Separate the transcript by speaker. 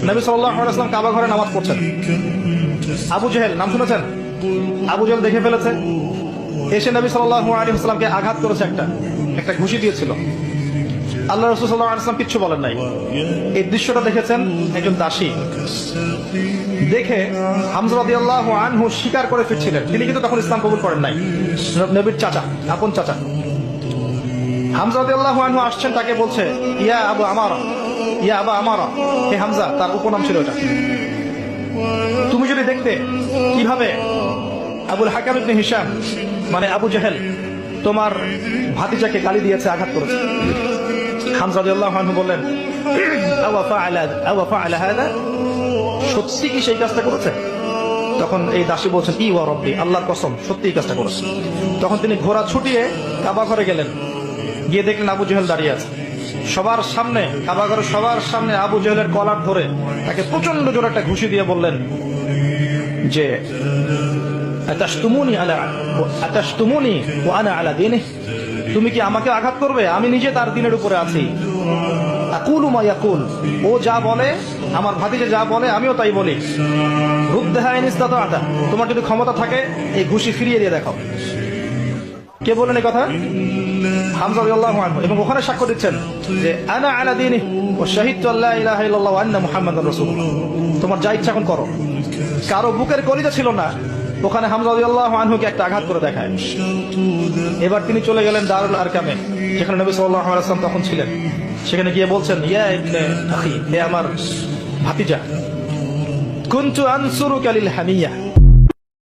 Speaker 1: নবী সাল্লাল্লাহু আলাইহি ওয়াসাল্লাম কাবা ঘরে নামাজ পড়ছেন। আবু জেহেল নাম শুনেছেন? আবু জেহেল দেখে ফেলেছে, এসে নবী সাল্লাল্লাহু আলাইহি ওয়াসাল্লামকে আঘাত করেছে, একটা ঘুষি দিয়েছিল। আল্লাহ রাসূল সাল্লাল্লাহু আলাইহি ওয়াসাল্লাম কিচ্ছু বলেন নাই। এই দৃশ্যটা দেখেছেন একজন দাসী, দেখে হামজা রাদিয়াল্লাহু আনহু স্বীকার করে ফিরছিলেন। তিনি কিন্তু তখন ইসলাম কবুল করেন নাই, নবীর চাচা, আপন চাচা। হামজা রাদিয়াল্লাহু আনহু আসছেন, তাকে বলছে ইয়া আবু আমারা, ইয়া আবা আমারা, হে হামজা, তার উপনাম ছিল এটা। তুমি যদি দেখতে কিভাবে আবুল হাকাম ইবনে হিশাম মানে আবু জেহেল তোমার ভাতিজাকে গালি দিয়েছে, আঘাত করেছে। হামজা রাদিয়াল্লাহু আনহু বললেন আওয়া ফাআলা হাদা, সত্যি কি সেই কাজটা করেছে? তখন এই দাসী বলছেন ই ওয়া রব্বি, আল্লাহর কসম, সত্যি এই কাজটা করেছে। তখন তিনি ঘোড়া ছুটিয়ে কাবা ঘরে গেলেন, গিয়ে দেখলেন আবু জেহেল দাঁড়িয়ে আছে সবার সামনে, কাবা ঘরে সবার সামনে আবু জেহেলের কলার ধরে তাকে প্রচন্ড জোরে একটা ঘুষি দিয়ে বললেন যে আতাশতুমুনি ওয়া আনা আলা দীনি, তুমি কি আমাকে আঘাত করবে? আমি নিজে তার দিনের উপরে আছি। আকুলু মা ইয়াকুল, ও যা বলে, আমার ভাতিজা যা বলে আমিও তাই বলি। রুদ্দাহা ইন ইসতাতা'তা, তোমার যদি ক্ষমতা থাকে এই ঘুষি ফিরিয়ে দিয়ে দেখাও। কে বলেন এই কথা? হামজা রাদিয়াল্লাহু আনহু। এবং ওখানে সাক্ষ্য দিচ্ছেন যে আনা আলা দীনি ওয়া শাহিদতু আল্লা ইলাহা ইল্লাল্লাহ ওয়া আন্না মুহাম্মাদার রাসূলুল্লাহ, তোমার যা ইচ্ছা এখন করো। কারো বুকের কলিজা ছিল না, ওখানে হামজা রাদিয়াল্লাহু আনহুকে একটা আঘাত করে দেখায়। এবার তিনি চলে গেলেন দারুল আরকামে, যেখানে নবী সাল্লাল্লাহু আলাইহি ওয়াসাল্লাম তখন ছিলেন। সেখানে গিয়ে বলছেন ইয়া ইবনে আখি, হে আমার ভাতিজা, কুনতু আনসুরুকা লিল হামিয়া,